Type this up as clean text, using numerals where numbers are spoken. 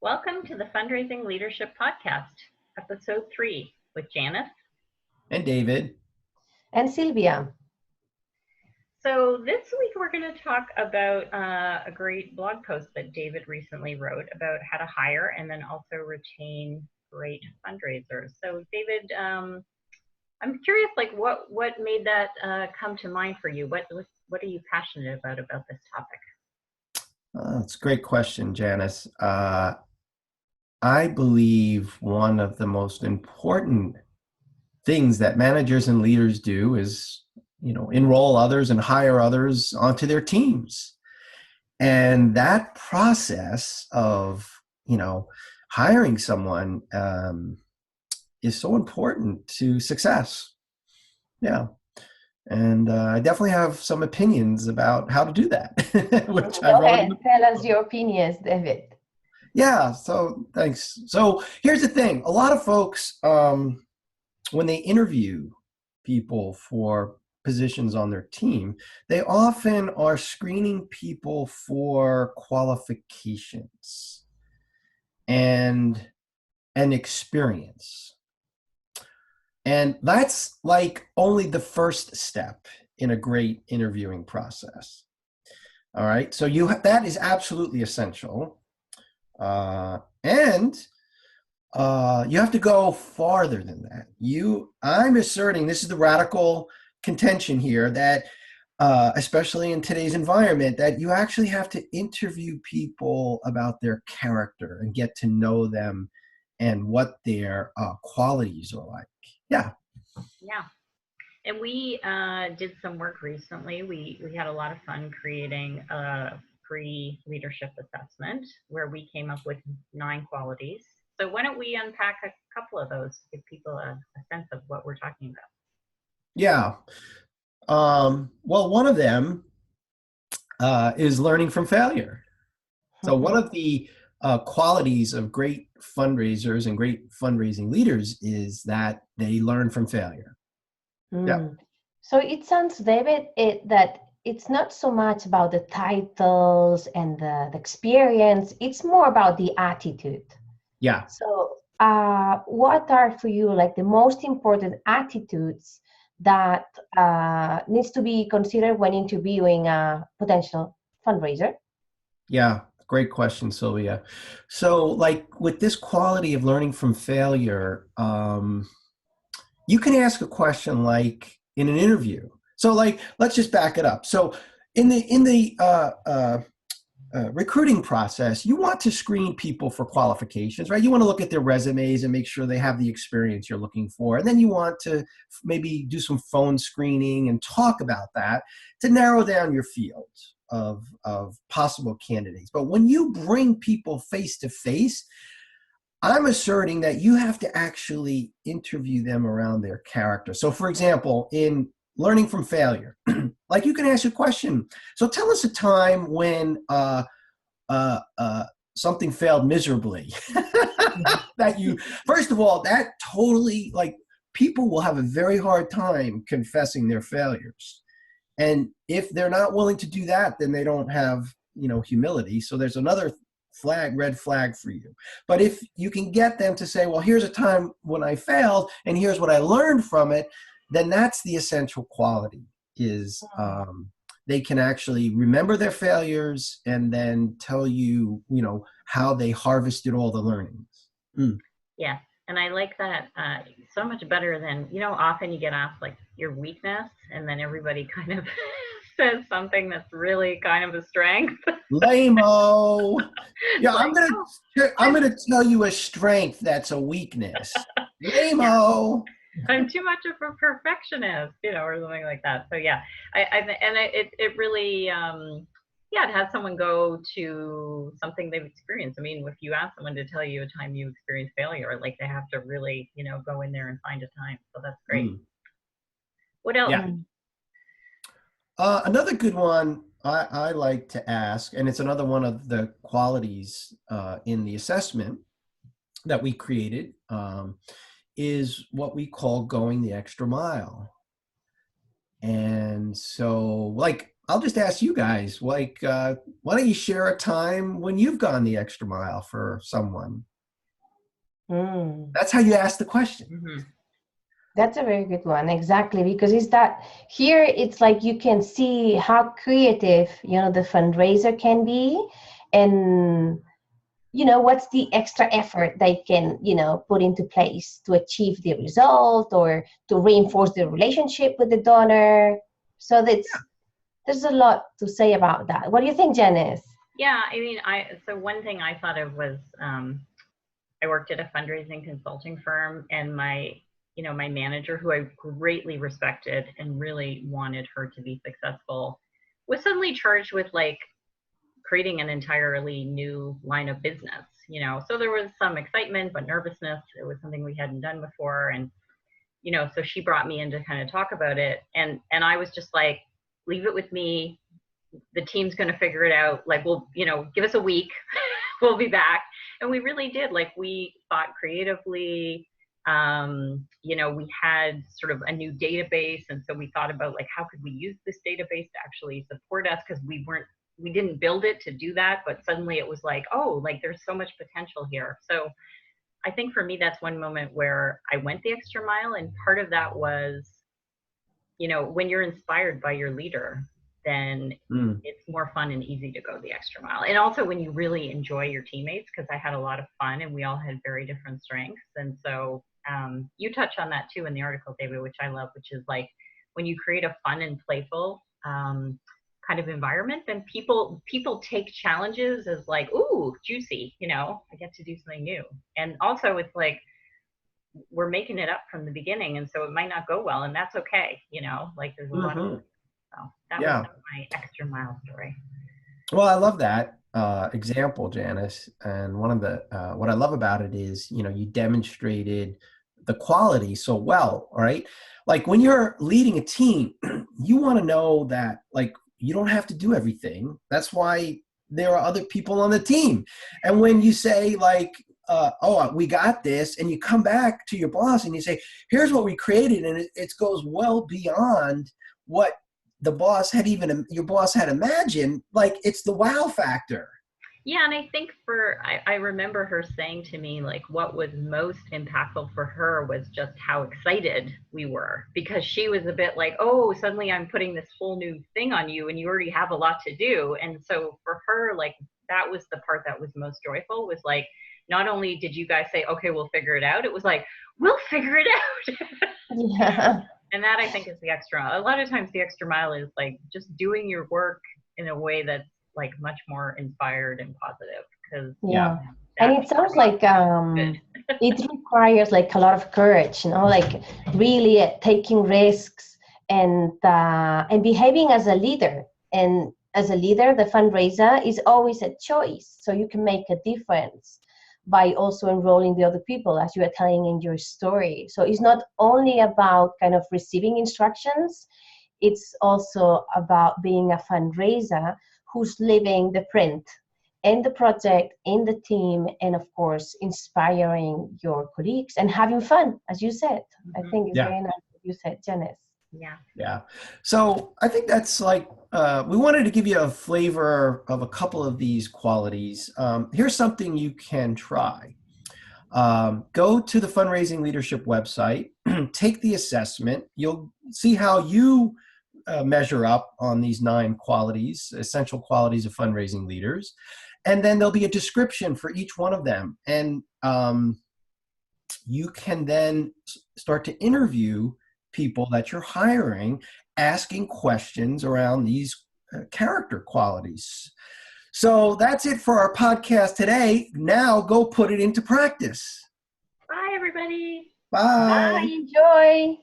Welcome to the Fundraising Leadership Podcast, Episode 3 with Janice. And David. And Silvia. So this week we're going to talk about a great blog post that David recently wrote about how to hire and then also retain great fundraisers. So David, I'm curious, what made that come to mind for you? What are you passionate about this topic? That's a great question, Janice. I believe one of the most important things that managers and leaders do is, enroll others and hire others onto their teams. And that process of, hiring someone is so important to success. Yeah. And I definitely have some opinions about how to do that. Which Go ahead, tell us your opinions, David. Yeah, so thanks. So here's the thing. A lot of folks, when they interview people for positions on their team, they often are screening people for qualifications and experience. And that's like only the first step in a great interviewing process. All right, so that is absolutely essential. And you have to go farther than that. I'm asserting, this is the radical contention here, that especially in today's environment, that you actually have to interview people about their character and get to know them and what their qualities are like. Yeah. And we did some work recently. We had a lot of fun creating a free leadership assessment where we came up with 9 qualities. So why don't we unpack a couple of those to give people a sense of what we're talking about? Yeah. Well, one of them is learning from failure. So one of the qualities of great fundraisers and great fundraising leaders is that they learn from failure. Yeah. So it sounds, David, that it's not so much about the titles and the experience. It's more about the attitude. Yeah. So what are for you like the most important attitudes that needs to be considered when interviewing a potential fundraiser? Yeah, great question, Silvia. So like with this quality of learning from failure, you can ask a question like in an interview. So like, let's just back it up. So in the recruiting process, you want to screen people for qualifications, right? You want to look at their resumes and make sure they have the experience you're looking for. And then you want to maybe do some phone screening and talk about that to narrow down your field of possible candidates. But when you bring people face to face, I'm asserting that you have to actually interview them around their character. So for example, in learning from failure, like you can ask a question. So tell us a time when something failed miserably. First of all, that totally, like, people will have a very hard time confessing their failures. And if they're not willing to do that, then they don't have, humility. So there's another red flag for you. But if you can get them to say, well, here's a time when I failed and here's what I learned from it, then that's the essential quality, is they can actually remember their failures and then tell you, how they harvested all the learnings. Yeah. And I like that so much better than, often you get asked like your weakness and then everybody kind of says something that's really kind of a strength. Lame-o. Yeah, I'm gonna tell you a strength that's a weakness. Lame-o. I'm too much of a perfectionist, or something like that. So yeah, it really, to have someone go to something they've experienced. I mean, if you ask someone to tell you a time you experienced failure, like they have to really, go in there and find a time. So that's great. What else? Yeah. Another good one I like to ask, and it's another one of the qualities in the assessment that we created, is what we call going the extra mile. And so, like, I'll just ask you guys, like, why don't you share a time when you've gone the extra mile for someone? That's how you ask the question. Mm-hmm. That's a very good one. Exactly. Because it's that here, it's like you can see how creative, the fundraiser can be, and, what's the extra effort they can, put into place to achieve the result or to reinforce the relationship with the donor. So there's a lot to say about that. What do you think, Janice? Yeah, I mean, so one thing I thought of was I worked at a fundraising consulting firm, and my manager, who I greatly respected and really wanted her to be successful, was suddenly charged with like creating an entirely new line of business, So there was some excitement, but nervousness. It was something we hadn't done before. And, so she brought me in to kind of talk about it. And I was just like, leave it with me. The team's going to figure it out. Like, we'll, give us a week. We'll be back. And we really did. Like, we thought creatively. We had sort of a new database. And so we thought about like, how could we use this database to actually support us? Because we didn't build it to do that, but suddenly it was like, oh, like there's so much potential here. So I think for me, that's one moment where I went the extra mile. And part of that was, when you're inspired by your leader, then it's more fun and easy to go the extra mile. And also when you really enjoy your teammates, because I had a lot of fun and we all had very different strengths. And so you touch on that too in the article, David, which I love, which is like when you create a fun and playful kind of environment, then people take challenges as like, ooh, juicy, I get to do something new. And also it's like, we're making it up from the beginning. And so it might not go well, and that's okay. Like there's a lot of, so that was my extra mile story. Well, I love that example, Janice. And one of the, what I love about it is, you demonstrated the quality so well, all right? Like when you're leading a team, you want to know that like, you don't have to do everything. That's why there are other people on the team. And when you say like, oh, we got this, and you come back to your boss and you say, here's what we created, and it goes well beyond what your boss had imagined, like it's the wow factor. Yeah, and I think I remember her saying to me, like, what was most impactful for her was just how excited we were, because she was a bit like, oh, suddenly I'm putting this whole new thing on you and you already have a lot to do. And so for her, like, that was the part that was most joyful, was like, not only did you guys say, okay, we'll figure it out, it was like, we'll figure it out. Yeah. And that, I think, is the extra. A lot of times the extra mile is like just doing your work in a way that's like much more inspired and positive. Because and it sounds like it requires like a lot of courage, like really taking risks and behaving as a leader. And as a leader, the fundraiser is always a choice, so you can make a difference by also enrolling the other people, as you are telling in your story. So it's not only about kind of receiving instructions, it's also about being a fundraiser who's living the print in the project, in the team, and of course, inspiring your colleagues and having fun, as you said. I think it's very nice what you said, Janice. Yeah. So I think that's like, we wanted to give you a flavor of a couple of these qualities. Here's something you can try. Go to the Fundraising Leadership website, take the assessment. You'll see how you measure up on these 9 qualities, essential qualities of fundraising leaders. And then there'll be a description for each one of them. And you can then start to interview people that you're hiring, asking questions around these character qualities. So that's it for our podcast today. Now go put it into practice. Bye, everybody. Bye. Bye. Enjoy.